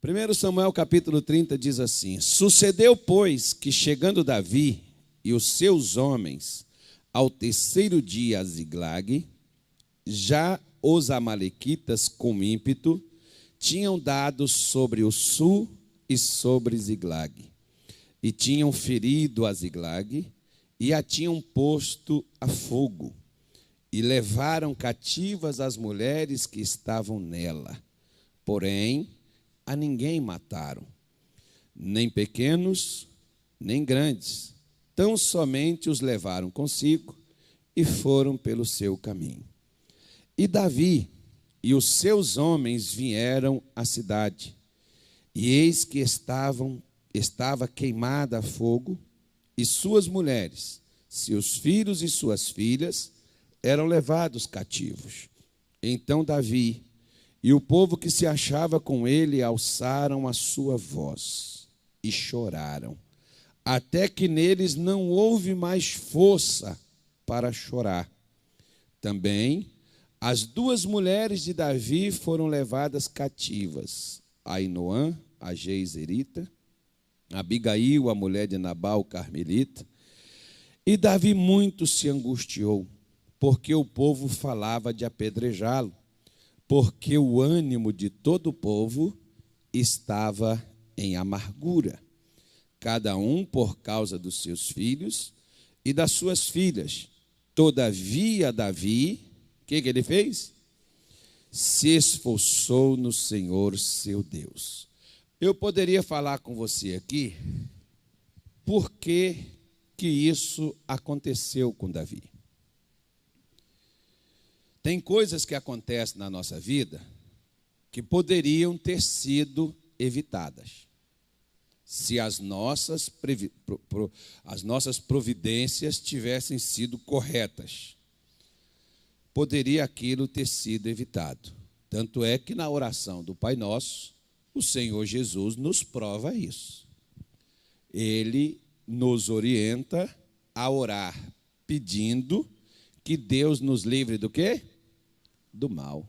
1 Samuel capítulo 30 diz assim: Sucedeu, pois, que chegando Davi e os seus homens ao terceiro dia a Ziglag, já os amalequitas com ímpeto tinham dado sobre o sul e sobre Ziglag, e tinham ferido a Ziglag, e a tinham posto a fogo, e levaram cativas as mulheres que estavam nela. Porém, a ninguém mataram, nem pequenos, nem grandes. Tão somente os levaram consigo e foram pelo seu caminho. E Davi e os seus homens vieram à cidade, e eis que estava queimada a fogo, e suas mulheres, seus filhos e suas filhas eram levados cativos. Então Davi e o povo que se achava com ele alçaram a sua voz e choraram, até que neles não houve mais força para chorar. Também as duas mulheres de Davi foram levadas cativas, Ainoã, a Geizerita, Abigail, a mulher de Nabal, carmelita. E Davi muito se angustiou, porque o povo falava de apedrejá-lo, porque o ânimo de todo o povo estava em amargura, cada um por causa dos seus filhos e das suas filhas. Todavia Davi, o que ele fez? Se esforçou no Senhor seu Deus. Eu poderia falar com você aqui por que isso aconteceu com Davi. Tem coisas que acontecem na nossa vida que poderiam ter sido evitadas, se as nossas providências tivessem sido corretas. Poderia aquilo ter sido evitado. Tanto é que na oração do Pai Nosso, o Senhor Jesus nos prova isso. Ele nos orienta a orar pedindo que Deus nos livre do quê? Do mal.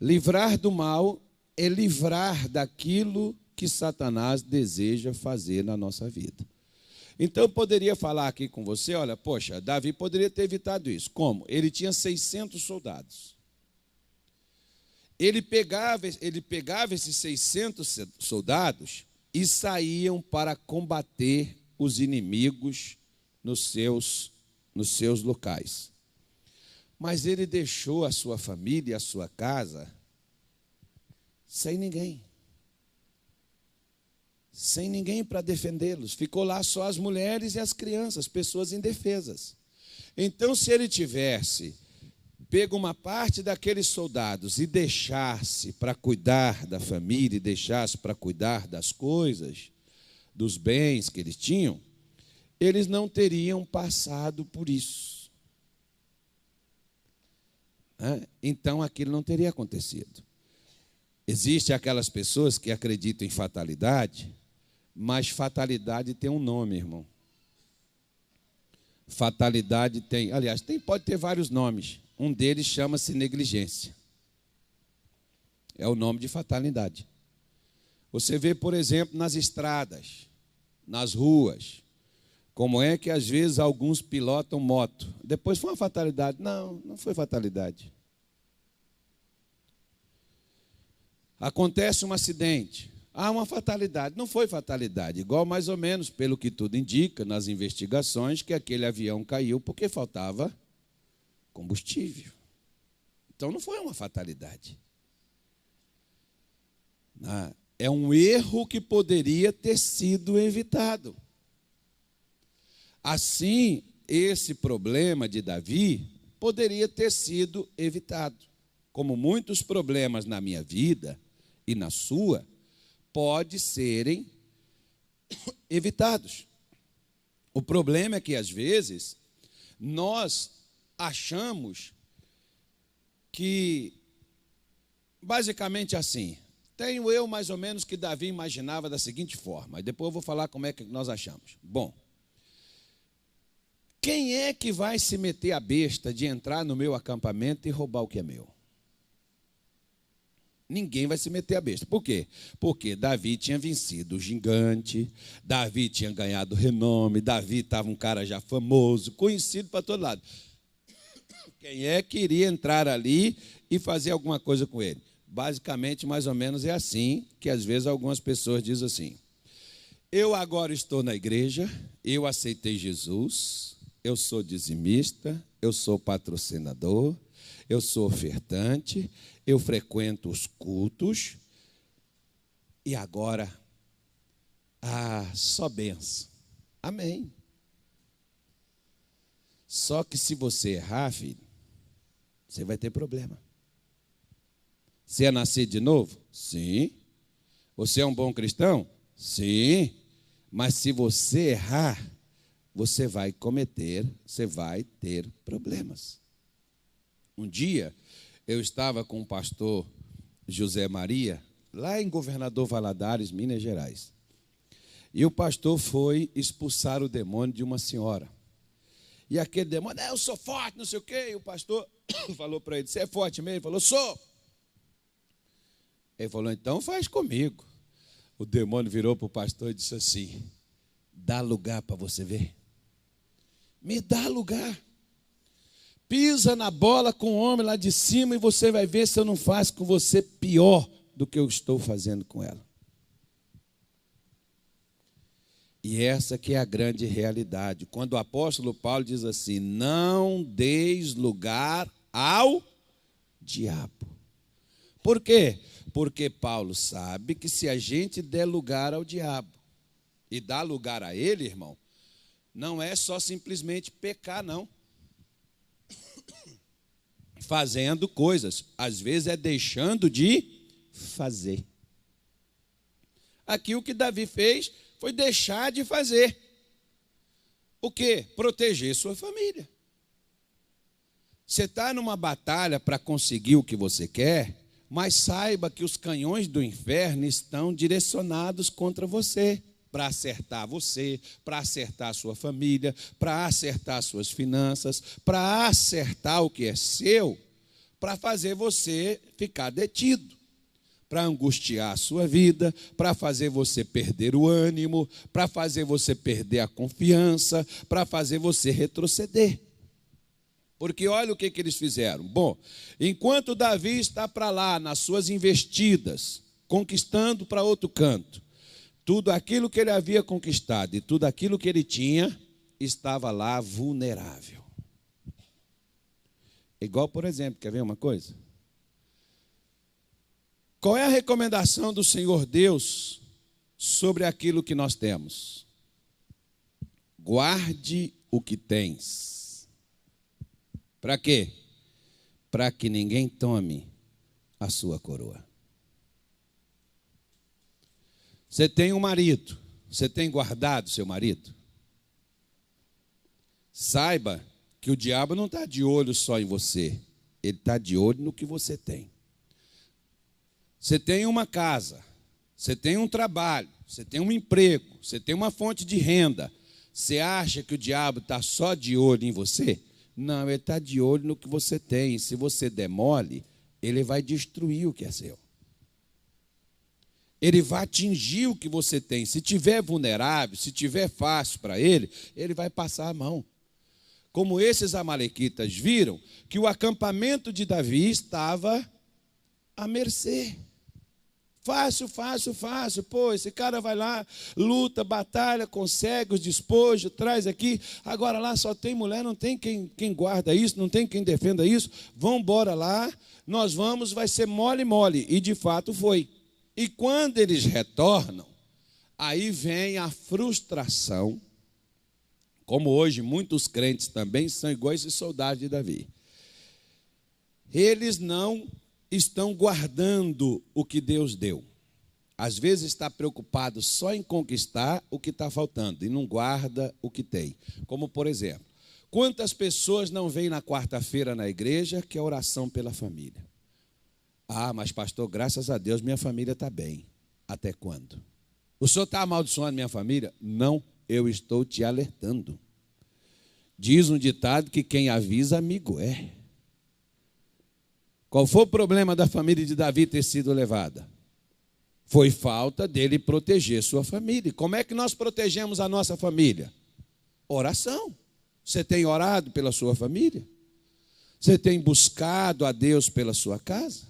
Livrar do mal é livrar daquilo que Satanás deseja fazer na nossa vida. Então eu poderia falar aqui com você, olha, poxa, Davi poderia ter evitado isso. Como? Ele tinha 600 soldados. Ele pegava esses 600 soldados e saíam para combater os inimigos nos seus locais. Mas ele deixou a sua família e a sua casa sem ninguém. Sem ninguém para defendê-los. Ficou lá só as mulheres e as crianças, pessoas indefesas. Então, se ele tivesse pego uma parte daqueles soldados e deixasse para cuidar da família, e deixasse para cuidar das coisas, dos bens que eles tinham, eles não teriam passado por isso. Então, aquilo não teria acontecido. Existem aquelas pessoas que acreditam em fatalidade, mas fatalidade tem um nome, irmão. Fatalidade tem, aliás, pode ter vários nomes. Um deles chama-se negligência. É o nome de fatalidade. Você vê, por exemplo, nas estradas, nas ruas, como é que às vezes alguns pilotam moto. Depois foi uma fatalidade. Não, não foi fatalidade. Acontece um acidente. Uma fatalidade. Não foi fatalidade. Igual mais ou menos, pelo que tudo indica, nas investigações, que aquele avião caiu porque faltava combustível. Então não foi uma fatalidade. É um erro que poderia ter sido evitado. Assim, esse problema de Davi poderia ter sido evitado. Como muitos problemas na minha vida e na sua, podem serem evitados. O problema é que, às vezes, nós achamos que, basicamente assim, tenho eu mais ou menos que Davi imaginava da seguinte forma, e depois eu vou falar como é que nós achamos. Bom, quem é que vai se meter a besta de entrar no meu acampamento e roubar o que é meu? Ninguém vai se meter a besta. Por quê? Porque Davi tinha vencido o gigante, Davi tinha ganhado renome, Davi estava um cara já famoso, conhecido para todo lado. Quem é que iria entrar ali e fazer alguma coisa com ele? Basicamente, mais ou menos, é assim que às vezes algumas pessoas dizem assim: eu agora estou na igreja, eu aceitei Jesus, eu sou dizimista, eu sou patrocinador, eu sou ofertante, eu frequento os cultos, e agora, só benção. Amém. Só que se você errar, filho, você vai ter problema. Você é nascido de novo? Sim. Você é um bom cristão? Sim. Mas se você errar, você vai ter problemas. Um dia, eu estava com o pastor José Maria, lá em Governador Valadares, Minas Gerais. E o pastor foi expulsar o demônio de uma senhora. E aquele demônio, eu sou forte, não sei o quê. E o pastor falou para ele: você é forte mesmo? Ele falou: sou. Ele falou: então faz comigo. O demônio virou para o pastor e disse assim: dá lugar para você ver. Me dá lugar. Pisa na bola com o homem lá de cima e você vai ver se eu não faço com você pior do que eu estou fazendo com ela. E essa que é a grande realidade. Quando o apóstolo Paulo diz assim: não deis lugar ao diabo. Por quê? Porque Paulo sabe que se a gente der lugar ao diabo e dar lugar a ele, irmão, não é só simplesmente pecar, não. Fazendo coisas, às vezes é deixando de fazer. Aqui o que Davi fez foi deixar de fazer. O quê? Proteger sua família. Você está numa batalha para conseguir o que você quer, mas saiba que os canhões do inferno estão direcionados contra você, para acertar você, para acertar a sua família, para acertar suas finanças, para acertar o que é seu, para fazer você ficar detido, para angustiar a sua vida, para fazer você perder o ânimo, para fazer você perder a confiança, para fazer você retroceder. Porque olha o que eles fizeram. Bom, enquanto Davi está para lá, nas suas investidas, conquistando para outro canto, tudo aquilo que ele havia conquistado e tudo aquilo que ele tinha, estava lá vulnerável. Igual, por exemplo, quer ver uma coisa? Qual é a recomendação do Senhor Deus sobre aquilo que nós temos? Guarde o que tens. Para quê? Para que ninguém tome a sua coroa. Você tem um marido, você tem guardado seu marido? Saiba que o diabo não está de olho só em você, ele está de olho no que você tem. Você tem uma casa, você tem um trabalho, você tem um emprego, você tem uma fonte de renda. Você acha que o diabo está só de olho em você? Não, ele está de olho no que você tem. Se você der mole, ele vai destruir o que é seu. Ele vai atingir o que você tem. Se tiver vulnerável, se tiver fácil para ele, ele vai passar a mão. Como esses amalequitas viram que o acampamento de Davi estava à mercê. Fácil, fácil, fácil. Pô, esse cara vai lá, luta, batalha, consegue os despojos, traz aqui. Agora lá só tem mulher, não tem quem guarda isso, não tem quem defenda isso. Vamos embora lá, nós vamos, vai ser mole, mole. E de fato foi. E quando eles retornam, aí vem a frustração. Como hoje muitos crentes também são iguais esses soldados de Davi. Eles não estão guardando o que Deus deu. Às vezes está preocupado só em conquistar o que está faltando e não guarda o que tem. Como, por exemplo, quantas pessoas não vêm na quarta-feira na igreja que é oração pela família? Ah, mas pastor, graças a Deus minha família está bem. Até quando? O senhor está amaldiçoando minha família? Não, eu estou te alertando. Diz um ditado que quem avisa, amigo é. Qual foi o problema da família de Davi ter sido levada? Foi falta dele proteger sua família. E como é que nós protegemos a nossa família? Oração. Você tem orado pela sua família? Você tem buscado a Deus pela sua casa?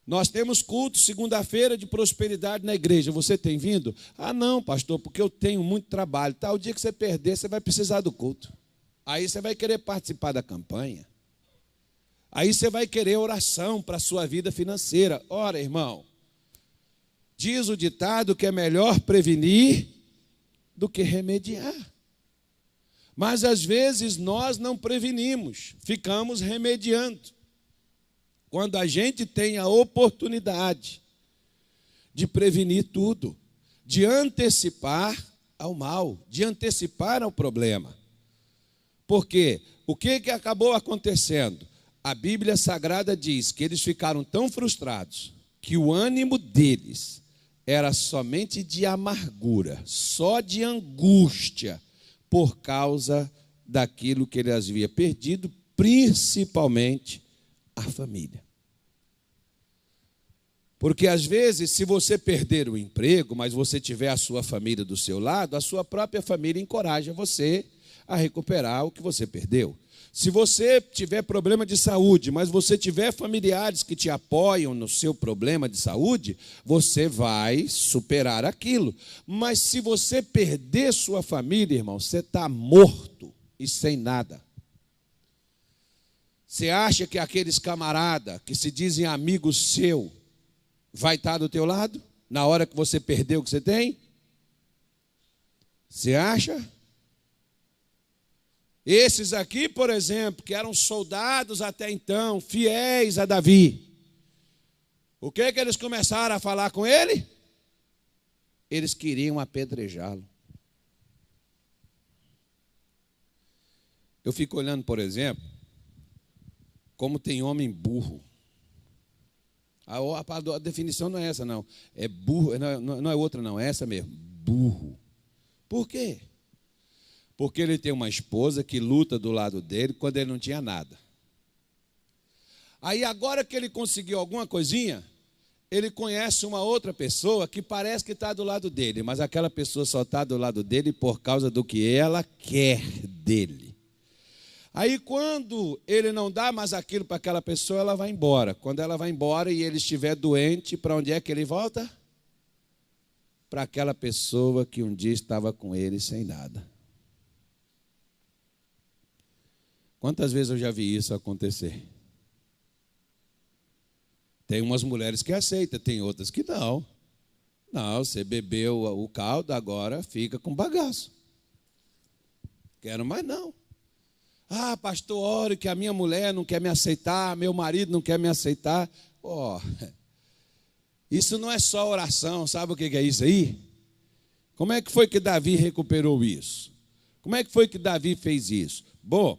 Nós temos culto segunda-feira de prosperidade na igreja. Você tem vindo? Ah, não, pastor, porque eu tenho muito trabalho. Tá, o dia que você perder, você vai precisar do culto. Aí você vai querer participar da campanha. Aí você vai querer oração para a sua vida financeira. Ora, irmão, diz o ditado que é melhor prevenir do que remediar. Mas às vezes nós não prevenimos, ficamos remediando. Quando a gente tem a oportunidade de prevenir tudo, de antecipar ao mal, de antecipar ao problema. Porque o que acabou acontecendo? A Bíblia Sagrada diz que eles ficaram tão frustrados que o ânimo deles era somente de amargura, só de angústia, por causa daquilo que ele havia perdido, principalmente a família. Porque às vezes, se você perder o emprego, mas você tiver a sua família do seu lado, a sua própria família encoraja você a recuperar o que você perdeu. Se você tiver problema de saúde, mas você tiver familiares que te apoiam no seu problema de saúde, você vai superar aquilo. Mas se você perder sua família, irmão, você está morto e sem nada. Você acha que aqueles camaradas que se dizem amigos seu vai estar do teu lado na hora que você perdeu o que você tem? Você acha? Esses aqui, por exemplo, que eram soldados até então, fiéis a Davi, o que eles começaram a falar com ele? Eles queriam apedrejá-lo. Eu fico olhando, por exemplo, como tem homem burro. A definição não é essa, não. É burro, não é outra, não. É essa mesmo. Burro. Por quê? Porque ele tem uma esposa que luta do lado dele quando ele não tinha nada. Aí agora que ele conseguiu alguma coisinha, ele conhece uma outra pessoa que parece que está do lado dele, mas aquela pessoa só está do lado dele por causa do que ela quer dele. Aí quando ele não dá mais aquilo para aquela pessoa, ela vai embora. Quando ela vai embora e ele estiver doente, para onde é que ele volta? Para aquela pessoa que um dia estava com ele sem nada. Quantas vezes eu já vi isso acontecer? Tem umas mulheres que aceitam, tem outras que não. Não, você bebeu o caldo, agora fica com bagaço. Quero mais não. Ah, pastor, ore que a minha mulher não quer me aceitar, meu marido não quer me aceitar. Isso não é só oração, sabe o que é isso aí? Como é que foi que Davi recuperou isso? Como é que foi que Davi fez isso? Bom,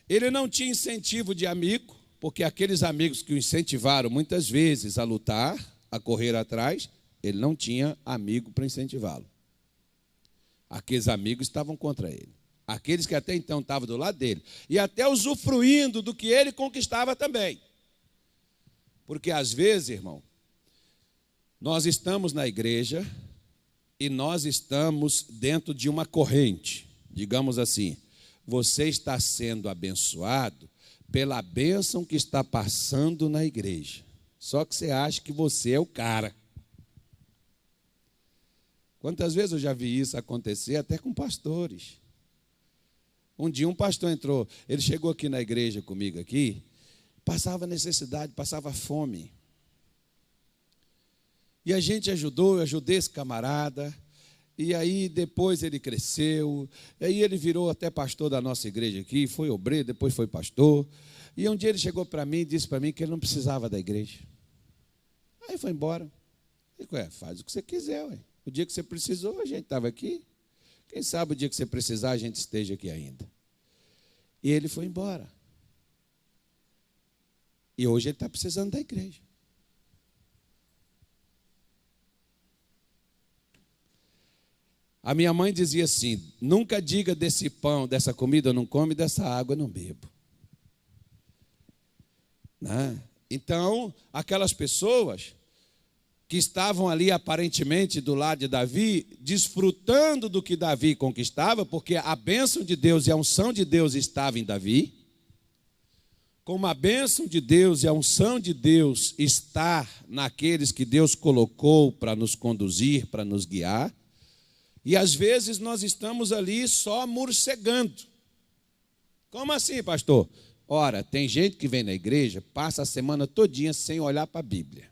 ele não tinha incentivo de amigo, porque aqueles amigos que o incentivaram muitas vezes a lutar, a correr atrás, ele não tinha amigo para incentivá-lo. Aqueles amigos estavam contra ele. Aqueles que até então estavam do lado dele. E até usufruindo do que ele conquistava também. Porque às vezes, irmão, nós estamos na igreja e nós estamos dentro de uma corrente, digamos assim. Você está sendo abençoado pela bênção que está passando na igreja. Só que você acha que você é o cara. Quantas vezes eu já vi isso acontecer, até com pastores. Um dia um pastor entrou, ele chegou aqui na igreja comigo aqui, passava necessidade, passava fome. E a gente ajudou, eu ajudei esse camarada. E aí depois ele cresceu, e aí ele virou até pastor da nossa igreja aqui, foi obreiro, depois foi pastor. E um dia ele chegou para mim e disse para mim que ele não precisava da igreja. Aí foi embora. Eu falei, faz o que você quiser, ué. O dia que você precisou, a gente estava aqui. Quem sabe o dia que você precisar, a gente esteja aqui ainda. E ele foi embora. E hoje ele está precisando da igreja. A minha mãe dizia assim, nunca diga desse pão, dessa comida eu não como, e dessa água eu não bebo. né? Então, aquelas pessoas que estavam ali aparentemente do lado de Davi, desfrutando do que Davi conquistava, porque a bênção de Deus e a unção de Deus estava em Davi. Como a bênção de Deus e a unção de Deus está naqueles que Deus colocou para nos conduzir, para nos guiar. E às vezes nós estamos ali só morcegando. Como assim, pastor? Ora, tem gente que vem na igreja, passa a semana todinha sem olhar para a Bíblia.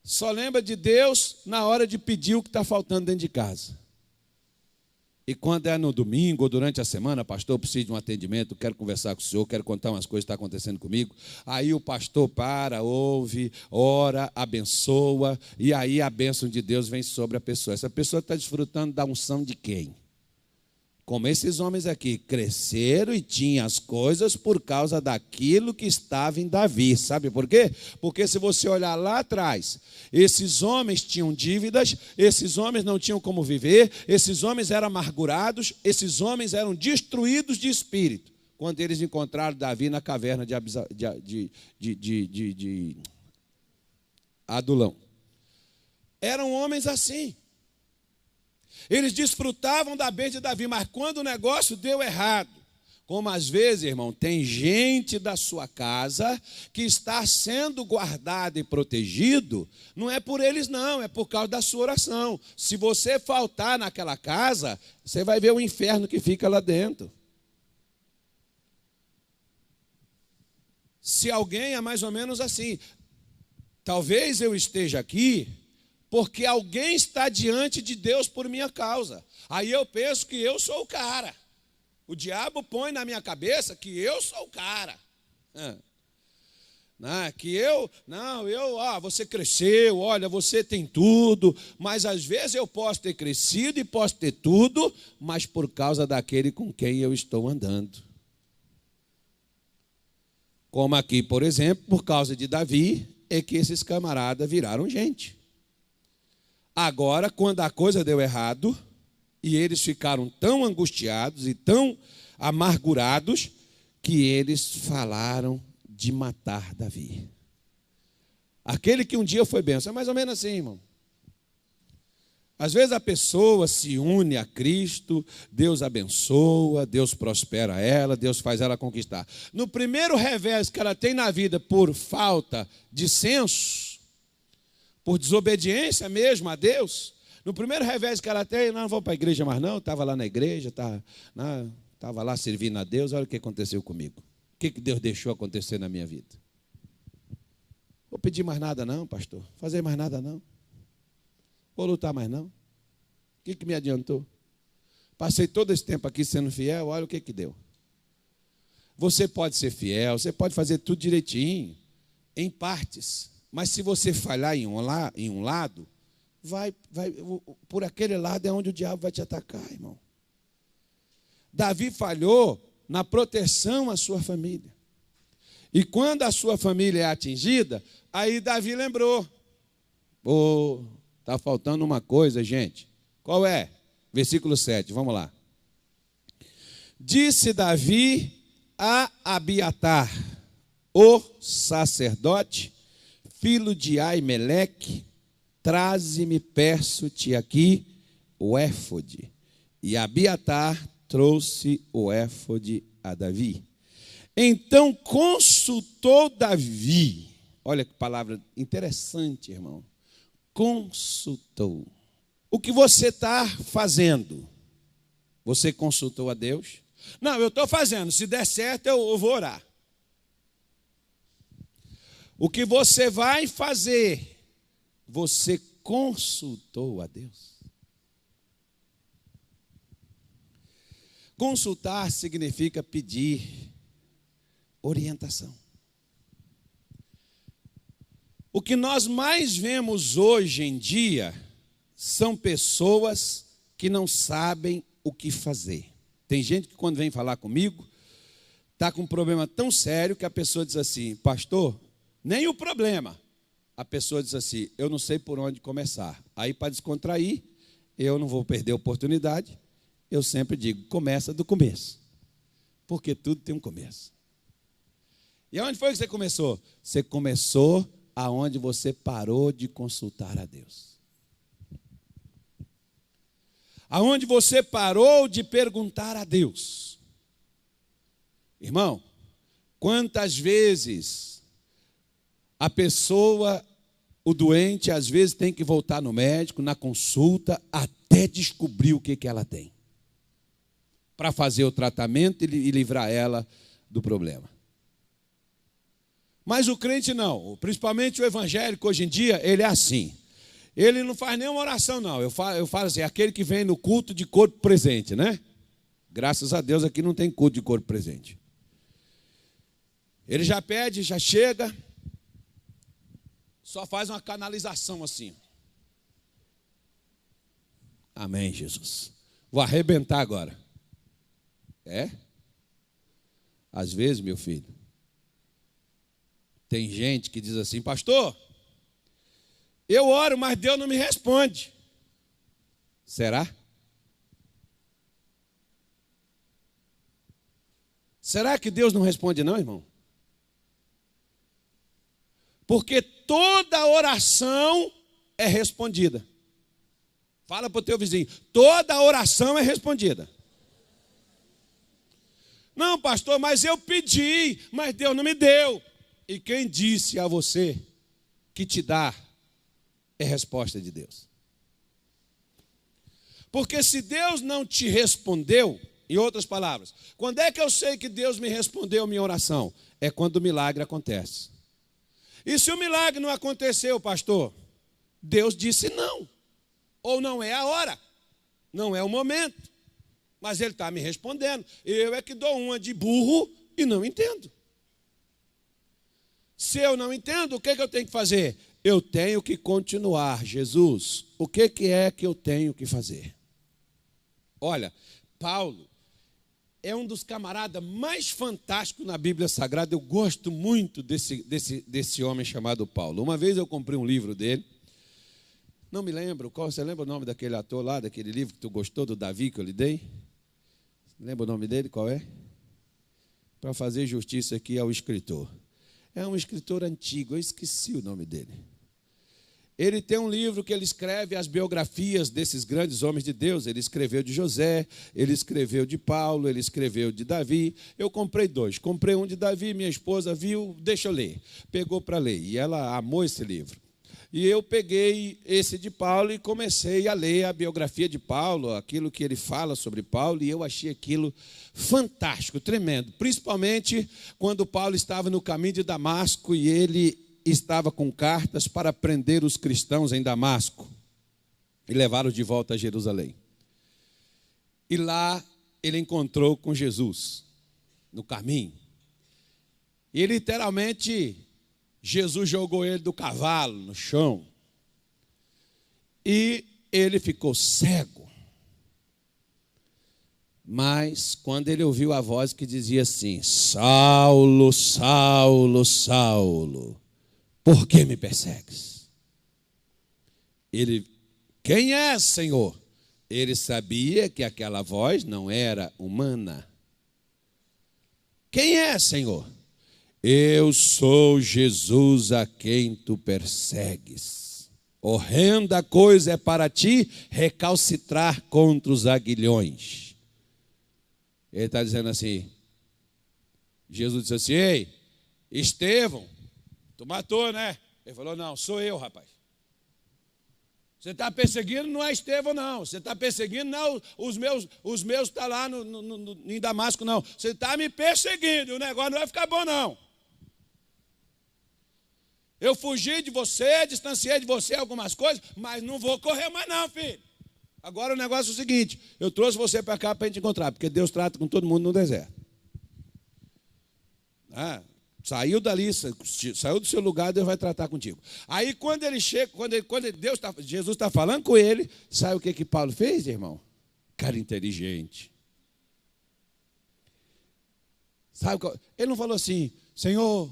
Só lembra de Deus na hora de pedir o que está faltando dentro de casa. E quando é no domingo ou durante a semana, pastor, eu preciso de um atendimento, quero conversar com o senhor, quero contar umas coisas que estão acontecendo comigo. Aí o pastor para, ouve, ora, abençoa, e aí a bênção de Deus vem sobre a pessoa. Essa pessoa está desfrutando da unção de quem? Como esses homens aqui cresceram e tinham as coisas por causa daquilo que estava em Davi. Sabe por quê? Porque se você olhar lá atrás, esses homens tinham dívidas, esses homens não tinham como viver, esses homens eram amargurados, esses homens eram destruídos de espírito. Quando eles encontraram Davi na caverna de Adulão. Eram homens assim. Eles desfrutavam da bênção de Davi, mas quando o negócio deu errado, como às vezes, irmão, tem gente da sua casa que está sendo guardado e protegido, não é por eles não, é por causa da sua oração. Se você faltar naquela casa, você vai ver o inferno que fica lá dentro. Se alguém é mais ou menos assim, talvez eu esteja aqui porque alguém está diante de Deus por minha causa. Aí eu penso que eu sou o cara. O diabo põe na minha cabeça que eu sou o cara. Você cresceu, olha, você tem tudo. Mas às vezes eu posso ter crescido e posso ter tudo, mas por causa daquele com quem eu estou andando. Como aqui, por exemplo, por causa de Davi, é que esses camaradas viraram gente. Agora, quando a coisa deu errado, e eles ficaram tão angustiados e tão amargurados, que eles falaram de matar Davi. Aquele que um dia foi bênção. É mais ou menos assim, irmão. Às vezes a pessoa se une a Cristo, Deus abençoa, Deus prospera ela, Deus faz ela conquistar. No primeiro revés que ela tem na vida por falta de senso, por desobediência mesmo a Deus, no primeiro revés que ela tem, não vou para a igreja mais não, estava lá na igreja, estava lá servindo a Deus, olha o que aconteceu comigo. O que Deus deixou acontecer na minha vida? Vou pedir mais nada não, pastor, fazer mais nada não, vou lutar mais não. O que me adiantou? Passei todo esse tempo aqui sendo fiel, olha o que deu. Você pode ser fiel, você pode fazer tudo direitinho, em partes. Mas se você falhar em um lado, por aquele lado é onde o diabo vai te atacar, irmão. Davi falhou na proteção à sua família. E quando a sua família é atingida, aí Davi lembrou. Está faltando uma coisa, gente. Qual é? Versículo 7, vamos lá. Disse Davi a Abiatar, o sacerdote, filho de Aimeleque, traze-me, peço-te aqui, o éfode. E Abiatar trouxe o éfode a Davi. Então consultou Davi. Olha que palavra interessante, irmão. Consultou. O que você está fazendo? Você consultou a Deus? Não, eu estou fazendo. Se der certo, eu vou orar. O que você vai fazer, você consultou a Deus? Consultar significa pedir orientação. O que nós mais vemos hoje em dia são pessoas que não sabem o que fazer. Tem gente que quando vem falar comigo, está com um problema tão sério que a pessoa diz assim, pastor, nem o problema. A pessoa diz assim, eu não sei por onde começar. Aí, para descontrair, eu não vou perder a oportunidade, eu sempre digo, começa do começo. Porque tudo tem um começo. E aonde foi que você começou? Você começou aonde você parou de consultar a Deus. Aonde você parou de perguntar a Deus. Irmão, quantas vezes a pessoa, o doente, às vezes tem que voltar no médico, na consulta, até descobrir o que ela tem, para fazer o tratamento e livrar ela do problema. Mas o crente não, principalmente o evangélico hoje em dia, ele é assim. Ele não faz nenhuma oração, não. Eu falo assim, aquele que vem no culto de corpo presente, né? Graças a Deus aqui não tem culto de corpo presente. Ele já pede, já chega, só faz uma canalização assim. Amém, Jesus. Vou arrebentar agora. É? Às vezes, meu filho, tem gente que diz assim, pastor, eu oro, mas Deus não me responde. Será? Será que Deus não responde não, irmão? Porque toda oração é respondida. Fala para o teu vizinho, toda oração é respondida. Não, pastor, mas eu pedi, mas Deus não me deu. E quem disse a você que te dá é resposta de Deus. Porque se Deus não te respondeu, em outras palavras, quando é que eu sei que Deus me respondeu a minha oração? É quando o milagre acontece. E se o milagre não aconteceu, pastor? Deus disse não. Ou não é a hora, não é o momento. Mas Ele está me respondendo. Eu é que dou uma de burro e não entendo. Se eu não entendo, o que eu tenho que fazer? Eu tenho que continuar. Jesus, o que é que eu tenho que fazer? Olha, Paulo é um dos camaradas mais fantásticos na Bíblia Sagrada. Eu gosto muito desse homem chamado Paulo. Uma vez eu comprei um livro dele. Não me lembro, você lembra o nome daquele ator lá, daquele livro que tu gostou, do Davi, que eu lhe dei? Lembra o nome dele, qual é? Para fazer justiça aqui ao escritor. É um escritor antigo, eu esqueci o nome dele. Ele tem um livro que ele escreve as biografias desses grandes homens de Deus. Ele escreveu de José, ele escreveu de Paulo, ele escreveu de Davi. Eu comprei dois. Comprei um de Davi, minha esposa viu, deixa eu ler. Pegou para ler, e ela amou esse livro. E eu peguei esse de Paulo e comecei a ler a biografia de Paulo, aquilo que ele fala sobre Paulo, e eu achei aquilo fantástico, tremendo. Principalmente quando Paulo estava no caminho de Damasco e ele estava com cartas para prender os cristãos em Damasco e levá-los de volta a Jerusalém. E lá ele encontrou com Jesus, no caminho. E literalmente Jesus jogou ele do cavalo no chão e ele ficou cego. Mas quando ele ouviu a voz que dizia assim, Saulo, Saulo, Saulo, por que me persegues? Ele, quem é, Senhor? Ele sabia que aquela voz não era humana. Quem é, Senhor? Eu sou Jesus a quem tu persegues. Horrenda coisa é para ti recalcitrar contra os aguilhões. Ele está dizendo assim, Jesus disse assim, ei, Estevão, tu matou, né? Ele falou, não, sou eu, rapaz. Você está perseguindo, não é Estevão, não. Você está perseguindo, não, os meus estão lá em Damasco, não. Você está me perseguindo, o negócio não vai ficar bom, não. Eu fugi de você, distanciei de você algumas coisas, mas não vou correr mais não, filho. Agora o negócio é o seguinte, eu trouxe você para cá para a gente encontrar, porque Deus trata com todo mundo no deserto. Saiu dali, saiu do seu lugar, Deus vai tratar contigo. Aí quando ele chega, Jesus está falando com ele, sabe o que Paulo fez, irmão? Cara inteligente. Sabe, ele não falou assim, Senhor,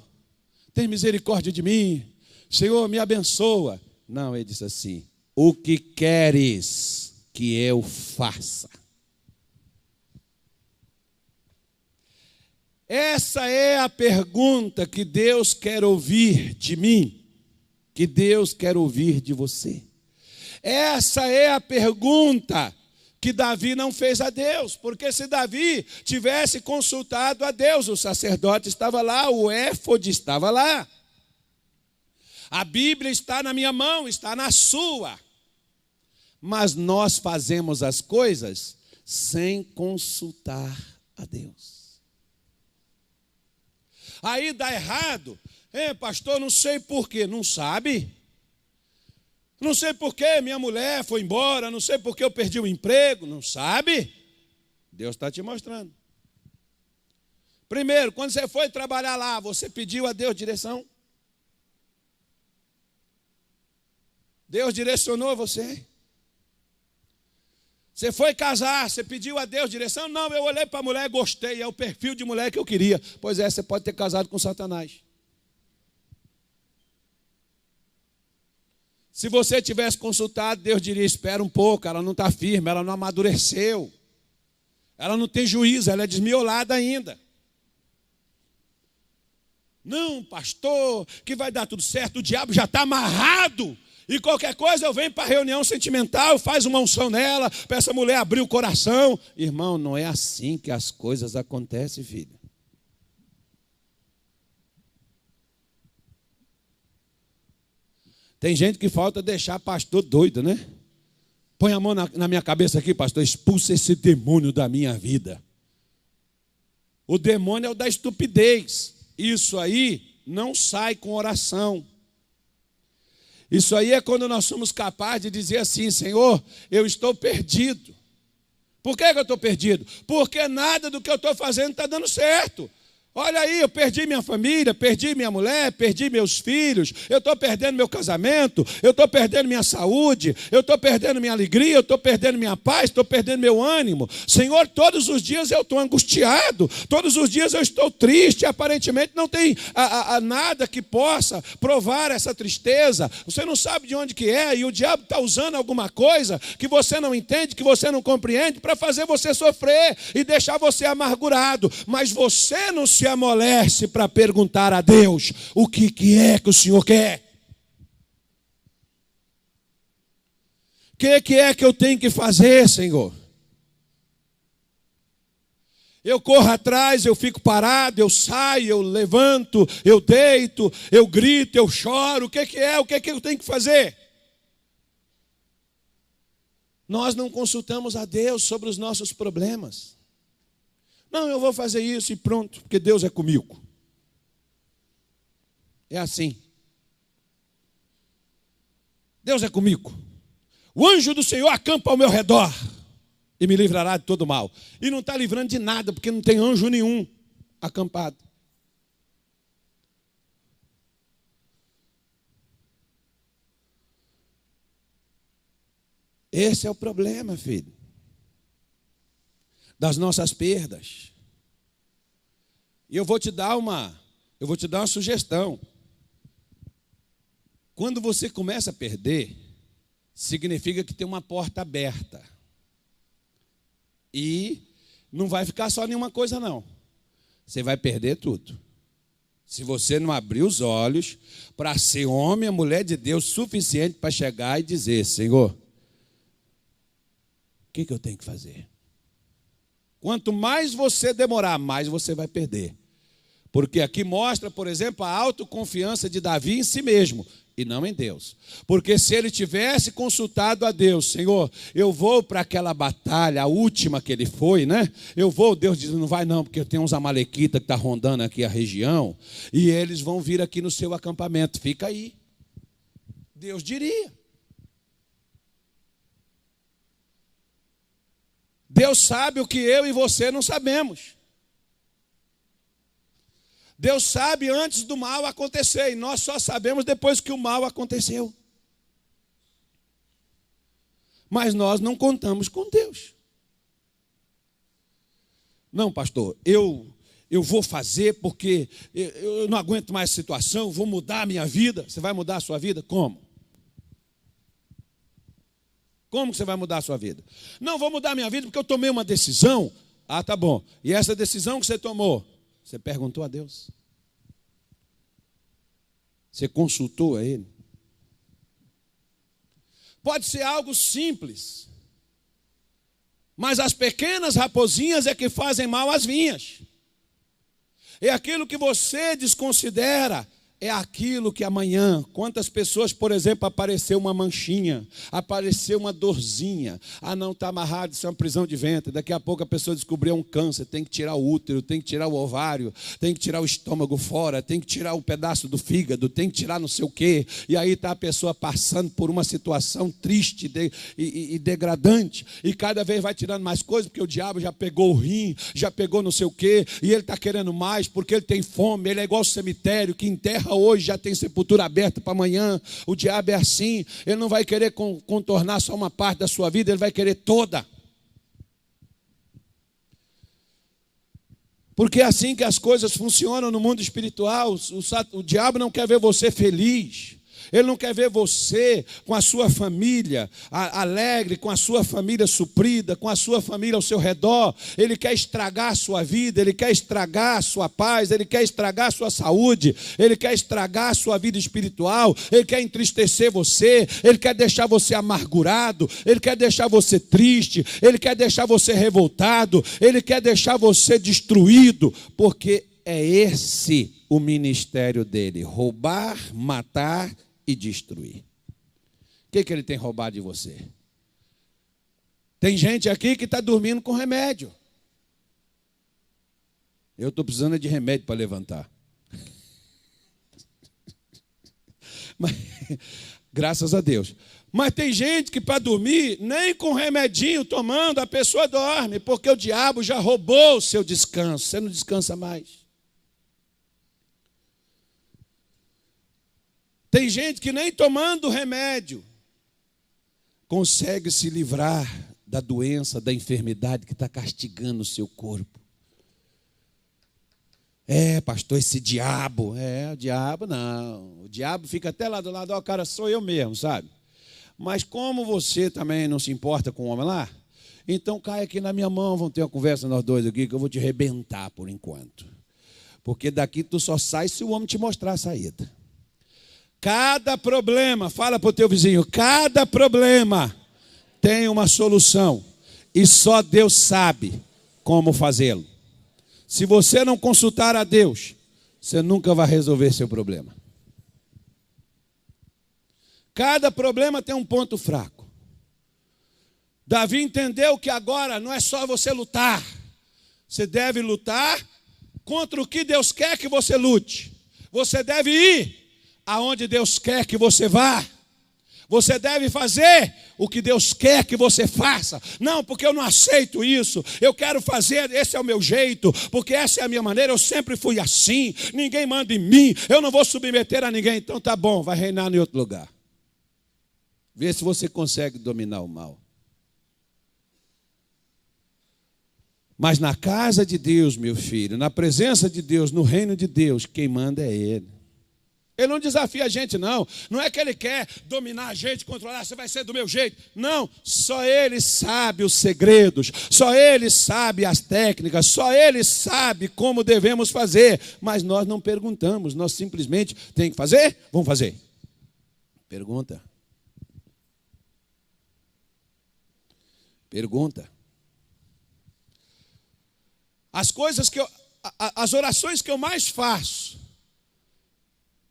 tem misericórdia de mim, Senhor, me abençoa. Não, ele disse assim, o que queres que eu faça? Essa é a pergunta que Deus quer ouvir de mim, que Deus quer ouvir de você. Essa é a pergunta que Davi não fez a Deus, porque se Davi tivesse consultado a Deus, o sacerdote estava lá, o éfode estava lá. A Bíblia está na minha mão, está na sua. Mas nós fazemos as coisas sem consultar a Deus. Aí dá errado. Pastor, não sei por quê. Não sabe? Não sei por que minha mulher foi embora. Não sei por que eu perdi o emprego. Não sabe? Deus está te mostrando. Primeiro, quando você foi trabalhar lá, você pediu a Deus direção? Deus direcionou você? Você foi casar, você pediu a Deus direção? Não, eu olhei para a mulher e gostei, é o perfil de mulher que eu queria. Pois é, você pode ter casado com Satanás. Se você tivesse consultado, Deus diria, espera um pouco, ela não está firme, ela não amadureceu. Ela não tem juízo, ela é desmiolada ainda. Não, pastor, que vai dar tudo certo, o diabo já está amarrado. E qualquer coisa eu venho para a reunião sentimental, faz uma unção nela, para essa mulher abrir o coração. Irmão, não é assim que as coisas acontecem, filho. Tem gente que falta deixar pastor doido, né? Põe a mão na minha cabeça aqui, pastor, expulsa esse demônio da minha vida. O demônio é o da estupidez. Isso aí não sai com oração. Isso aí é quando nós somos capazes de dizer assim, Senhor, eu estou perdido. Por que eu estou perdido? Porque nada do que eu estou fazendo está dando certo. Olha aí, eu perdi minha família, perdi minha mulher, perdi meus filhos, eu estou perdendo meu casamento, eu estou perdendo minha saúde, eu estou perdendo minha alegria, eu estou perdendo minha paz, estou perdendo meu ânimo. Senhor, todos os dias eu estou angustiado, todos os dias eu estou triste, aparentemente não tem nada que possa provar essa tristeza. Você não sabe de onde que é e o diabo está usando alguma coisa que você não entende, que você não compreende, para fazer você sofrer e deixar você amargurado. Mas você não se amolece para perguntar a Deus o que é que o Senhor quer. O que é que eu tenho que fazer, Senhor? Eu corro atrás, eu fico parado, eu saio, eu levanto, eu deito, eu grito, eu choro. O que é? O que eu tenho que fazer? Nós não consultamos a Deus sobre os nossos problemas. Não, eu vou fazer isso e pronto, porque Deus é comigo. É assim. Deus é comigo. O anjo do Senhor acampa ao meu redor e me livrará de todo mal. E não está livrando de nada, porque não tem anjo nenhum acampado. Esse é o problema, filho, das nossas perdas. E eu vou te dar uma sugestão. Quando você começa a perder, significa que tem uma porta aberta. E não vai ficar só nenhuma coisa, não. Você vai perder tudo. Se você não abrir os olhos para ser homem ou mulher de Deus suficiente para chegar e dizer, Senhor, o que eu tenho que fazer? Quanto mais você demorar, mais você vai perder. Porque aqui mostra, por exemplo, a autoconfiança de Davi em si mesmo e não em Deus. Porque se ele tivesse consultado a Deus, Senhor, eu vou para aquela batalha, a última que ele foi, né? Eu vou, Deus diz, não vai não, porque tem uns amalequitas que estão rondando aqui a região e eles vão vir aqui no seu acampamento. Fica aí. Deus diria. Deus sabe o que eu e você não sabemos. Deus sabe antes do mal acontecer, e nós só sabemos depois que o mal aconteceu. Mas nós não contamos com Deus. Não, pastor, eu vou fazer porque eu não aguento mais a situação, vou mudar a minha vida. Você vai mudar a sua vida? Como? Como que você vai mudar a sua vida? Não, vou mudar a minha vida porque eu tomei uma decisão. Ah, tá bom. E essa decisão que você tomou, Você perguntou a Deus? Você consultou a Ele? Pode ser algo simples, mas as pequenas raposinhas é que fazem mal às vinhas. É aquilo que você desconsidera, é aquilo que amanhã, quantas pessoas, por exemplo, apareceu uma manchinha, apareceu uma dorzinha, não está amarrado, isso é uma prisão de ventre, daqui a pouco a pessoa descobriu um câncer, tem que tirar o útero, tem que tirar o ovário, tem que tirar o estômago fora, tem que tirar um pedaço do fígado, tem que tirar não sei o quê, e aí está a pessoa passando por uma situação triste e degradante, e cada vez vai tirando mais coisas, porque o diabo já pegou o rim, já pegou não sei o quê, e ele está querendo mais, porque ele tem fome, ele é igual ao cemitério, que enterra hoje, já tem sepultura aberta para amanhã. O diabo é assim, ele não vai querer contornar só uma parte da sua vida, ele vai querer toda. Porque é assim que as coisas funcionam no mundo espiritual. O diabo não quer ver você feliz. Ele não quer ver você com a sua família alegre, com a sua família suprida, com a sua família ao seu redor. Ele quer estragar a sua vida, ele quer estragar a sua paz, ele quer estragar a sua saúde, ele quer estragar a sua vida espiritual, ele quer entristecer você, ele quer deixar você amargurado, ele quer deixar você triste, ele quer deixar você revoltado, ele quer deixar você destruído, porque é esse o ministério dele: roubar, matar e destruir. O que ele tem roubado de você? Tem gente aqui que está dormindo com remédio. Eu estou precisando de remédio para levantar. Mas, graças a Deus. Mas tem gente que para dormir, nem com remedinho tomando, a pessoa dorme, porque o diabo já roubou o seu descanso. Você não descansa mais. Tem gente que nem tomando remédio consegue se livrar da doença, da enfermidade que está castigando o seu corpo. Pastor, esse diabo. O diabo não. O diabo fica até lá do lado, cara, sou eu mesmo, sabe? Mas como você também não se importa com o homem lá, então cai aqui na minha mão, vamos ter uma conversa nós dois aqui, que eu vou te arrebentar por enquanto. Porque daqui tu só sai se o homem te mostrar a saída. Cada problema, fala para o teu vizinho, cada problema tem uma solução. E só Deus sabe como fazê-lo. Se você não consultar a Deus, você nunca vai resolver seu problema. Cada problema tem um ponto fraco. Davi entendeu que agora não é só você lutar. Você deve lutar contra o que Deus quer que você lute. Você deve ir aonde Deus quer que você vá. Você deve fazer o que Deus quer que você faça. Não, porque eu não aceito isso. Eu quero fazer, esse é o meu jeito, porque essa é a minha maneira, eu sempre fui assim. Ninguém manda em mim, eu não vou submeter a ninguém. Então tá bom, vai reinar em outro lugar. Vê se você consegue dominar o mal. Mas na casa de Deus, meu filho, na presença de Deus, no reino de Deus, quem manda é Ele. Ele não desafia a gente, não. Não é que ele quer dominar a gente, controlar, você vai ser do meu jeito. Não, só ele sabe os segredos, só ele sabe as técnicas, só ele sabe como devemos fazer. Mas nós não perguntamos, nós simplesmente tem que fazer? Vamos fazer. Pergunta. Pergunta. As orações que eu mais faço,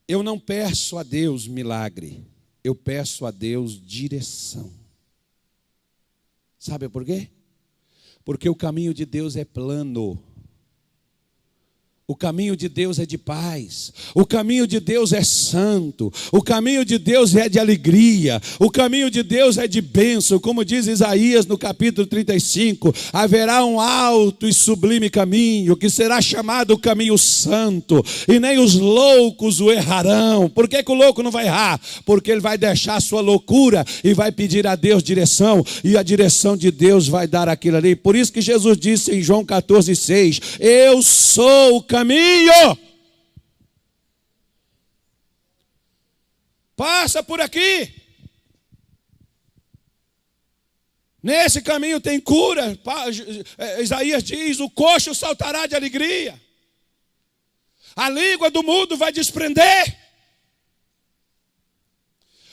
eu não peço a Deus milagre, eu peço a Deus direção. Sabe por quê? Porque o caminho de Deus é plano. O caminho de Deus é de paz, o caminho de Deus é santo, o caminho de Deus é de alegria, o caminho de Deus é de bênção, como diz Isaías no capítulo 35, haverá um alto e sublime caminho, que será chamado o caminho santo, e nem os loucos o errarão. Por que o louco não vai errar? Porque ele vai deixar a sua loucura e vai pedir a Deus direção, e a direção de Deus vai dar aquilo ali. Por isso que Jesus disse em João 14,6, eu sou o caminho. Passa por aqui. Nesse caminho tem cura. Isaías diz, o coxo saltará de alegria. A língua do mudo vai desprender.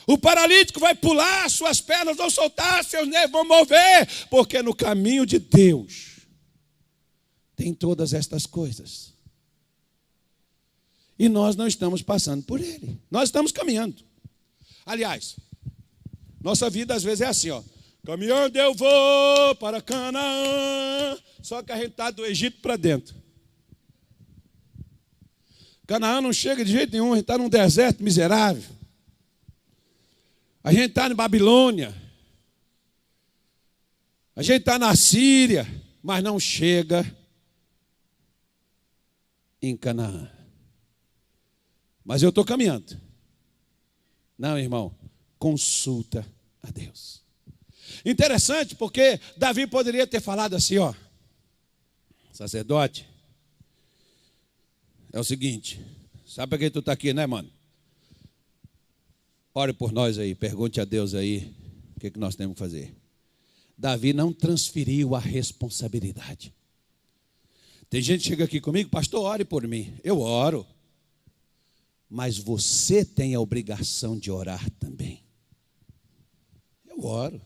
O paralítico vai pular, suas pernas vão soltar, seus nervos vão mover, porque no caminho de Deus tem todas estas coisas. E nós não estamos passando por ele. Nós estamos caminhando. Aliás, nossa vida às vezes é assim, ó. Caminhando eu vou para Canaã. Só que a gente está do Egito para dentro. Canaã não chega de jeito nenhum, a gente está num deserto miserável. A gente está em Babilônia. A gente está na Síria, mas não chega em Canaã. Mas eu estou caminhando. Não, irmão, consulta a Deus. Interessante, porque Davi poderia ter falado assim, ó. Sacerdote, é o seguinte, sabe para que tu está aqui, né, mano? Ore por nós aí, pergunte a Deus aí o que nós temos que fazer. Davi não transferiu a responsabilidade. Tem gente que chega aqui comigo, pastor, ore por mim. Eu oro. Mas você tem a obrigação de orar também. Eu oro.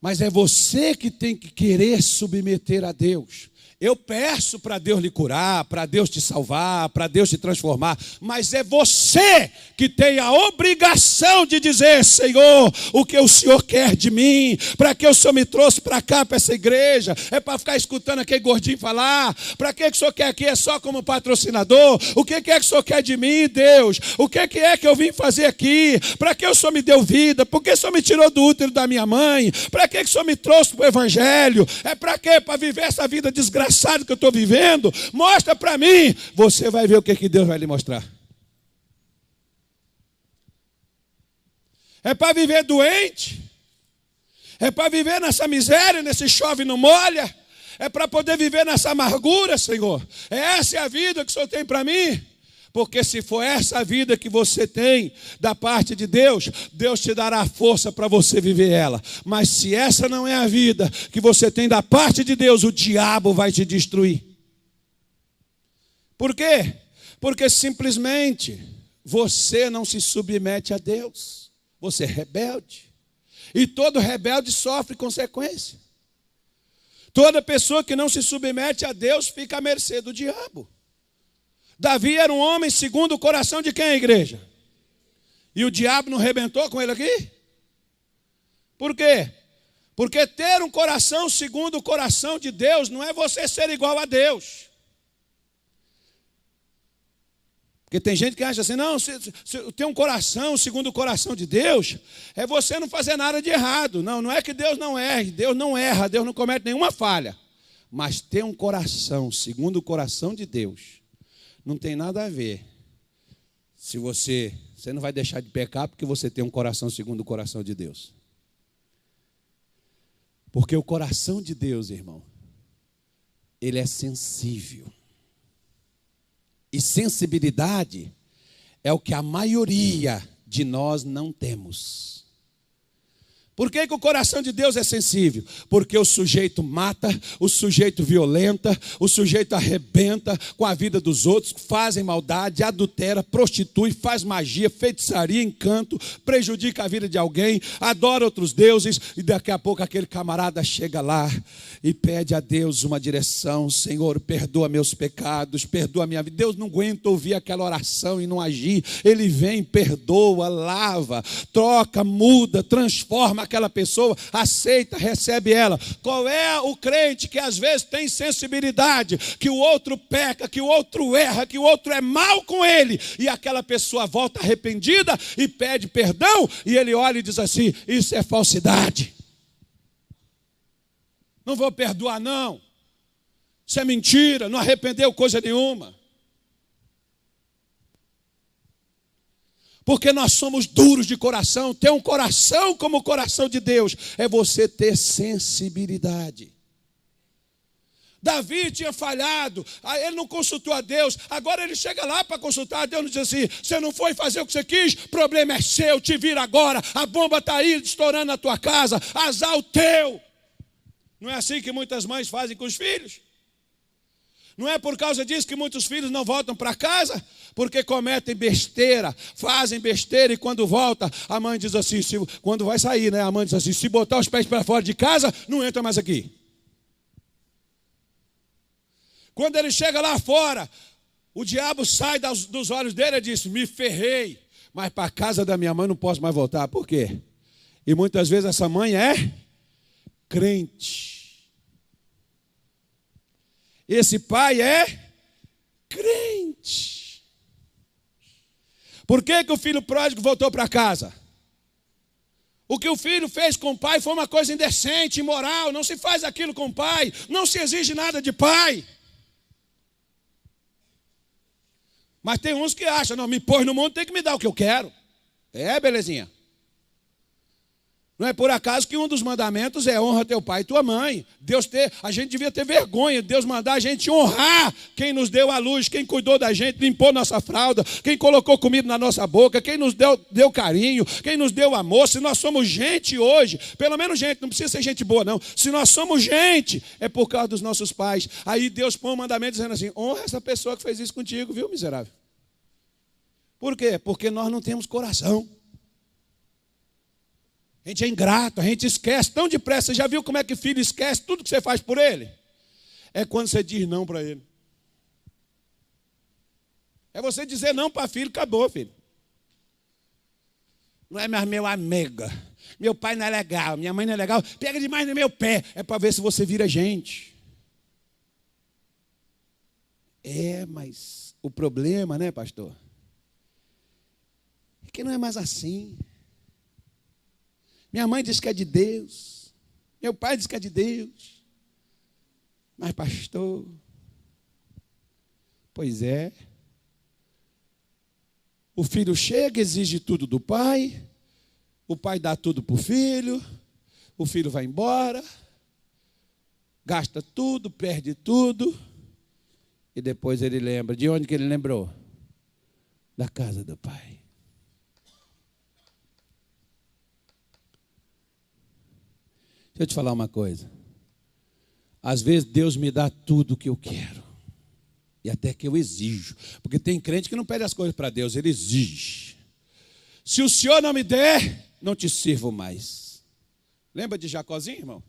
Mas é você que tem que querer submeter a Deus. Eu peço para Deus lhe curar, para Deus te salvar, para Deus te transformar, mas é você que tem a obrigação de dizer, Senhor, o que o Senhor quer de mim, para que o Senhor me trouxe para cá, para essa igreja, é para ficar escutando aquele gordinho falar, para que o Senhor quer aqui, é só como patrocinador, o que é que o Senhor quer de mim, Deus, o que é que eu vim fazer aqui, para que o Senhor me deu vida, por que o Senhor me tirou do útero da minha mãe, para que o Senhor me trouxe para o evangelho, é para quê? Para viver essa vida desgraçada que eu estou vivendo, mostra para mim, você vai ver o que Deus vai lhe mostrar. É para viver doente, é para viver nessa miséria, nesse chove e não molha, é para poder viver nessa amargura, Senhor. Essa é a vida que o Senhor tem para mim. Porque se for essa a vida que você tem da parte de Deus, Deus te dará força para você viver ela. Mas se essa não é a vida que você tem da parte de Deus, o diabo vai te destruir. Por quê? Porque simplesmente você não se submete a Deus. Você é rebelde. E todo rebelde sofre consequência. Toda pessoa que não se submete a Deus fica à mercê do diabo. Davi era um homem segundo o coração de quem, a igreja? E o diabo não arrebentou com ele aqui? Por quê? Porque ter um coração segundo o coração de Deus não é você ser igual a Deus. Porque tem gente que acha assim, não, se ter um coração segundo o coração de Deus, é você não fazer nada de errado. Não, não é que Deus não erre, Deus não erra, Deus não comete nenhuma falha. Mas ter um coração segundo o coração de Deus, não tem nada a ver. Se você não vai deixar de pecar porque você tem um coração segundo o coração de Deus. Porque o coração de Deus, irmão, ele é sensível. E sensibilidade é o que a maioria de nós não temos. Por que o coração de Deus é sensível? Porque o sujeito mata, o sujeito violenta, o sujeito arrebenta com a vida dos outros, fazem maldade, adultera, prostitui, faz magia, feitiçaria, encanto, prejudica a vida de alguém, adora outros deuses, e daqui a pouco aquele camarada chega lá e pede a Deus uma direção. Senhor, perdoa meus pecados, perdoa minha vida. Deus não aguenta ouvir aquela oração e não agir. Ele vem, perdoa, lava, troca, muda, transforma aquela pessoa, aceita, recebe ela. Qual é o crente que às vezes tem sensibilidade, que o outro peca, que o outro erra, que o outro é mal com ele, e aquela pessoa volta arrependida e pede perdão, e ele olha e diz assim, isso é falsidade. Não vou perdoar não, isso é mentira, não arrependeu coisa nenhuma. Porque nós somos duros de coração. Ter um coração como o coração de Deus é você ter sensibilidade. Davi tinha falhado, ele não consultou a Deus, agora ele chega lá para consultar a Deus e diz assim, você não foi fazer o que você quis, problema é seu, te vira agora, a bomba está aí estourando na tua casa, azar o teu. Não é assim que muitas mães fazem com os filhos? Não é por causa disso que muitos filhos não voltam para casa? Porque cometem besteira, fazem besteira e quando volta, a mãe diz assim, quando vai sair, né? A mãe diz assim, se botar os pés para fora de casa, não entra mais aqui. Quando ele chega lá fora, o diabo sai dos olhos dele e diz, me ferrei, mas para a casa da minha mãe não posso mais voltar. Por quê? E muitas vezes essa mãe é crente. Esse pai é crente. Por que o filho pródigo voltou para casa? O que o filho fez com o pai foi uma coisa indecente, imoral. Não se faz aquilo com o pai. Não se exige nada de pai. Mas tem uns que acham, não, me pôs no mundo, tem que me dar o que eu quero. É, belezinha. Não é por acaso que um dos mandamentos é honra teu pai e tua mãe. A gente devia ter vergonha de Deus mandar a gente honrar quem nos deu a luz, quem cuidou da gente, limpou nossa fralda, quem colocou comida na nossa boca, quem nos deu carinho, quem nos deu amor. Se nós somos gente hoje, pelo menos gente, não precisa ser gente boa não. Se nós somos gente, é por causa dos nossos pais. Aí Deus põe um mandamento dizendo assim, honra essa pessoa que fez isso contigo, viu, miserável? Por quê? Porque nós não temos coração. A gente é ingrato, a gente esquece tão depressa. Você já viu como é que filho esquece tudo que você faz por ele? É quando você diz não para ele. É você dizer não para filho, acabou, filho. Não é mais meu amiga. Meu pai não é legal, minha mãe não é legal. Pega demais no meu pé. É para ver se você vira gente. É, mas o problema, né, pastor? É que não é mais assim. Minha mãe diz que é de Deus. Meu pai diz que é de Deus. Mas pastor, pois é. O filho chega, exige tudo do pai. O pai dá tudo para o filho. O filho vai embora. Gasta tudo, perde tudo. E depois ele lembra. De onde que ele lembrou? Da casa do pai. Deixa eu te falar uma coisa. Às vezes Deus me dá tudo o que eu quero. E até que eu exijo. Porque tem crente que não pede as coisas para Deus, ele exige. Se o Senhor não me der, não te sirvo mais. Lembra de Jacózinho, irmão?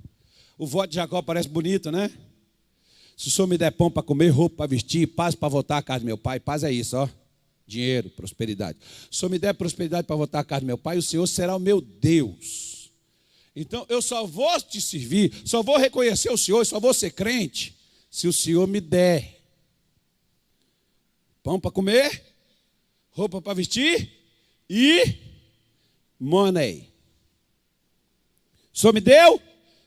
O voto de Jacó parece bonito, né? Se o Senhor me der pão para comer, roupa para vestir, paz para voltar à casa do meu pai. Paz é isso, ó. Dinheiro, prosperidade. Se o Senhor me der prosperidade para voltar à casa do meu pai, o Senhor será o meu Deus. Então, eu só vou te servir, só vou reconhecer o Senhor, só vou ser crente, se o Senhor me der pão para comer, roupa para vestir e money. O Senhor me deu?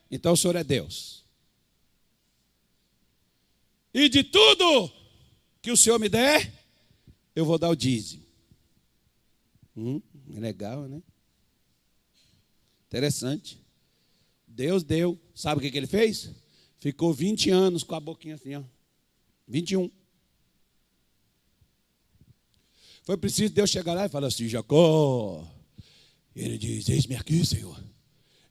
Então o Senhor é Deus. E de tudo que o Senhor me der, eu vou dar o dízimo. Legal, né? Interessante. Deus deu. Sabe o que ele fez? Ficou 20 anos com a boquinha assim, ó. 21. Foi preciso Deus chegar lá e falar assim, Jacó. Ele diz, eis-me aqui, Senhor.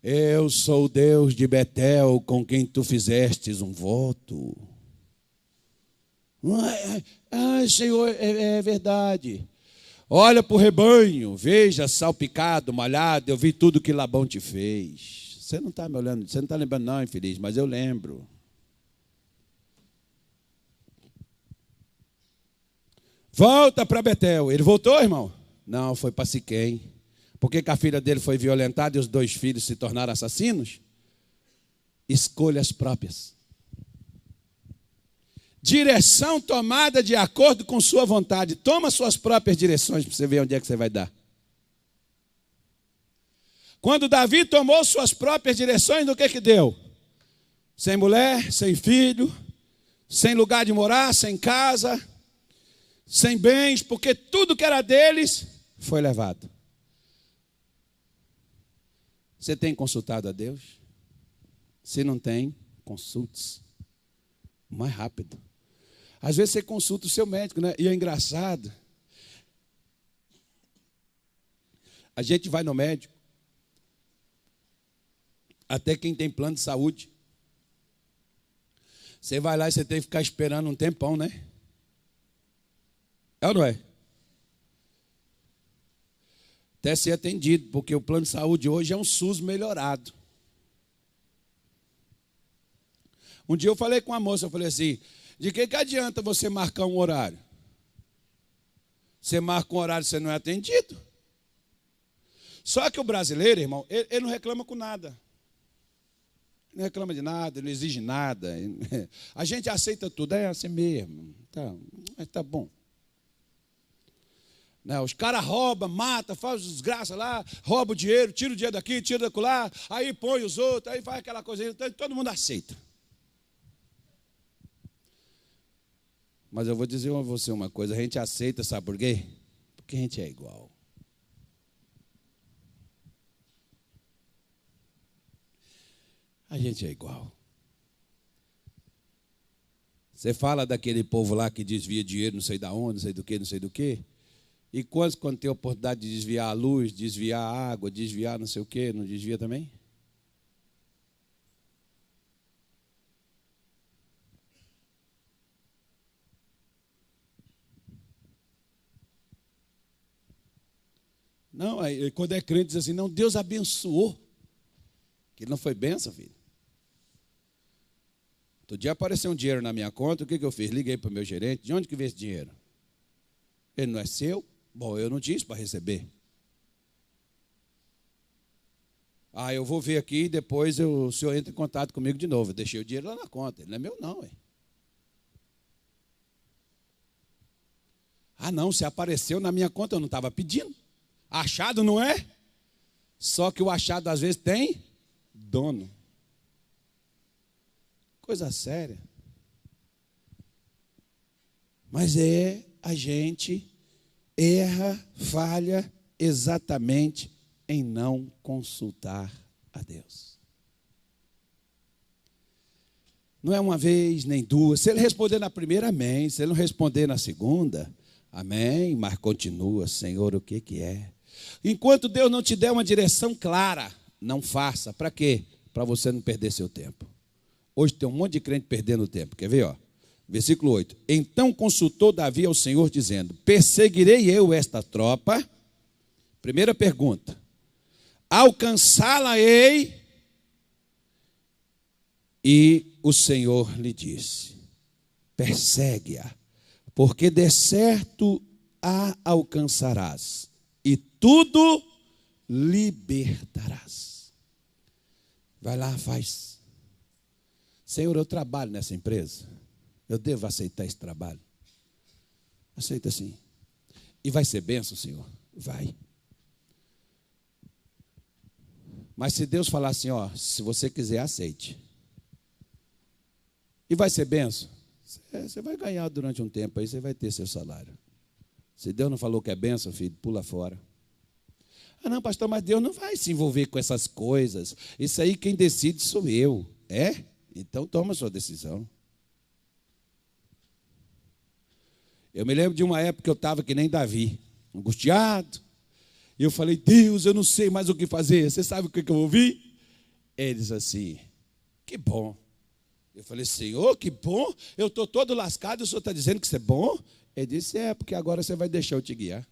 Eu sou o Deus de Betel com quem tu fizestes um voto. Senhor, é verdade. Olha para o rebanho, veja, salpicado, malhado, eu vi tudo que Labão te fez. Você não está me olhando, você não está lembrando não, infeliz, mas eu lembro. Volta para Betel. Ele voltou, irmão? Não, foi para Siquém. Por que a filha dele foi violentada e os 2 filhos se tornaram assassinos? Escolhas próprias. Direção tomada de acordo com sua vontade. Toma suas próprias direções para você ver onde é que você vai dar. Quando Davi tomou suas próprias direções, o que deu? Sem mulher, sem filho, sem lugar de morar, sem casa, sem bens, porque tudo que era deles foi levado. Você tem consultado a Deus? Se não tem, consulte-se. Mais rápido. Às vezes você consulta o seu médico, né? E é engraçado. A gente vai no médico. Até quem tem plano de saúde. Você vai lá e você tem que ficar esperando um tempão, né? É ou não é? Até ser atendido, porque o plano de saúde hoje é um SUS melhorado. Um dia eu falei com uma moça, eu falei assim, de que adianta você marcar um horário? Você marca um horário e você não é atendido. Só que o brasileiro, irmão, ele não reclama com nada. Ele não reclama de nada, ele não exige nada. A gente aceita tudo, é assim mesmo. Tá bom. Não, os caras roubam, matam, fazem desgraça lá, roubam o dinheiro, tira o dinheiro daqui, tira da lá, aí põe os outros, aí faz aquela coisa, todo mundo aceita. Mas eu vou dizer a você uma coisa, a gente aceita, sabe por quê? Porque a gente é igual. A gente é igual. Você fala daquele povo lá que desvia dinheiro, não sei da onde, não sei do que, não sei do que. E quando tem a oportunidade de desviar a luz, desviar a água, desviar não sei o que, não desvia também? Não, aí, quando é crente diz assim, não, Deus abençoou. Que não foi benção, filho. Outro dia apareceu um dinheiro na minha conta, o que eu fiz? Liguei para o meu gerente, de onde que veio esse dinheiro? Ele não é seu? Bom, eu não disse para receber. Eu vou ver aqui e depois o senhor entra em contato comigo de novo. Eu deixei o dinheiro lá na conta, ele não é meu não. Não, se apareceu na minha conta, eu não estava pedindo. Achado não é? Só que o achado às vezes tem dono. Coisa séria. Mas a gente erra, falha exatamente em não consultar a Deus. Não é uma vez, nem duas. Se ele responder na primeira, amém. Se ele não responder na segunda, amém. Mas continua, Senhor, o que é? Enquanto Deus não te der uma direção clara, não faça. Para quê? Para você não perder seu tempo. Hoje tem um monte de crente perdendo tempo. Quer ver? Versículo 8. Então consultou Davi ao Senhor, dizendo, perseguirei eu esta tropa? Primeira pergunta. Alcançá-la-ei? E o Senhor lhe disse, persegue-a, porque de certo a alcançarás, e tudo libertarás. Vai lá, faz. Senhor, eu trabalho nessa empresa, eu devo aceitar esse trabalho? Aceita sim. E vai ser bênção, Senhor? Vai. Mas se Deus falar assim, se você quiser, aceite. E vai ser bênção? Você vai ganhar durante um tempo, aí você vai ter seu salário. Se Deus não falou que é bênção, filho, pula fora. Não, pastor, mas Deus não vai se envolver com essas coisas. Isso aí quem decide sou eu. É? Então toma a sua decisão. Eu me lembro de uma época que eu estava que nem Davi, angustiado. E eu falei, Deus, eu não sei mais o que fazer. Você sabe o que eu ouvi? Ele diz assim, que bom. Eu falei, Senhor, que bom. Eu estou todo lascado, o Senhor está dizendo que isso é bom? Ele disse, porque agora você vai deixar eu te guiar.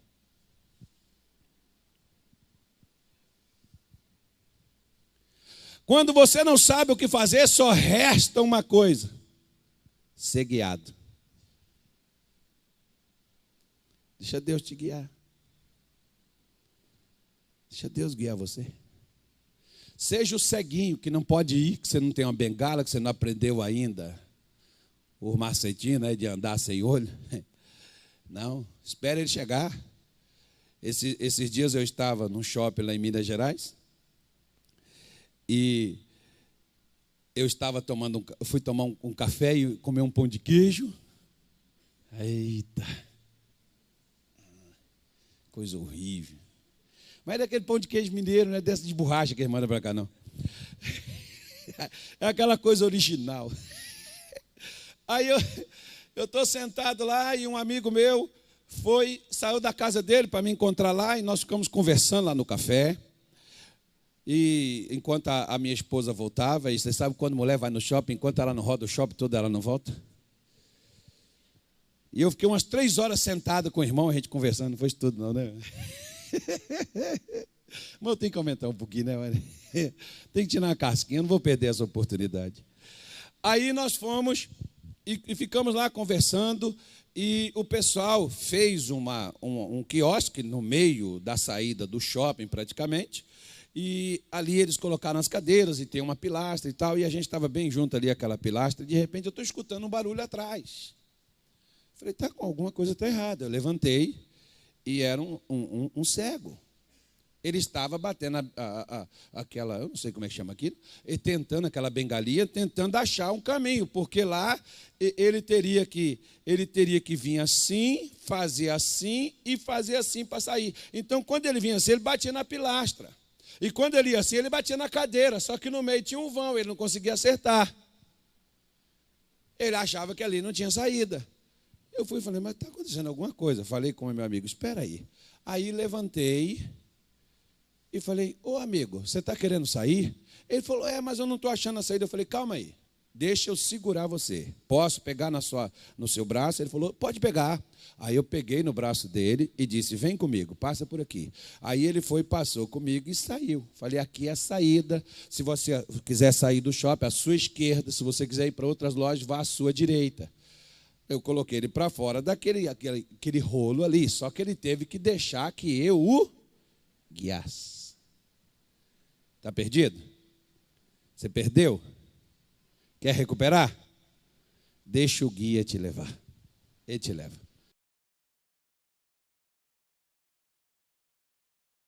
Quando você não sabe o que fazer, só resta uma coisa: ser guiado. Deixa Deus te guiar. Deixa Deus guiar você. Seja o ceguinho que não pode ir, que você não tem uma bengala, que você não aprendeu ainda o macetinho, né, de andar sem olho. Não, espere ele chegar. Esses dias eu estava num shopping lá em Minas Gerais e eu estava fui tomar um café e comer um pão de queijo. Eita, coisa horrível. Mas é daquele pão de queijo mineiro, não é dessa de borracha que eles mandam para cá, não. É aquela coisa original. Aí eu estou sentado lá e um amigo meu saiu da casa dele para me encontrar lá e nós ficamos conversando lá no café. E enquanto a minha esposa voltava, e você sabe quando mulher vai no shopping, enquanto ela não roda o shopping todo, ela não volta? E eu fiquei umas 3 horas sentado com o irmão, a gente conversando, não foi isso tudo não, né? Mas eu tenho que aumentar um pouquinho, né? Tem que tirar uma casquinha, não vou perder essa oportunidade. Aí nós fomos e ficamos lá conversando, e o pessoal fez um quiosque no meio da saída do shopping, praticamente, e ali eles colocaram as cadeiras, e tem uma pilastra e tal, e a gente estava bem junto ali, aquela pilastra, e de repente eu estou escutando um barulho atrás. Falei, alguma coisa está errada. Eu levantei, e era um cego. Ele estava batendo aquela, eu não sei como é que chama aquilo, e tentando aquela bengalinha, tentando achar um caminho, porque lá ele teria que vir assim, fazer assim e fazer assim para sair. Então, quando ele vinha assim, ele batia na pilastra. E quando ele ia assim, ele batia na cadeira, só que no meio tinha um vão, ele não conseguia acertar. Ele achava que ali não tinha saída. Eu fui e falei, mas está acontecendo alguma coisa. Falei com o meu amigo, espera aí. Aí levantei e falei, ô amigo, você está querendo sair? Ele falou, mas eu não estou achando a saída. Eu falei, calma aí, deixa eu segurar você. Posso pegar no seu braço? Ele falou, pode pegar. Aí eu peguei no braço dele e disse, vem comigo, passa por aqui. Aí ele foi, passou comigo e saiu. Falei, aqui é a saída. Se você quiser sair do shopping, à sua esquerda. Se você quiser ir para outras lojas, vá à sua direita. Eu coloquei ele para fora daquele rolo ali, só que ele teve que deixar que eu o guiasse. Está perdido? Você perdeu? Quer recuperar? Deixa o guia te levar. Ele te leva.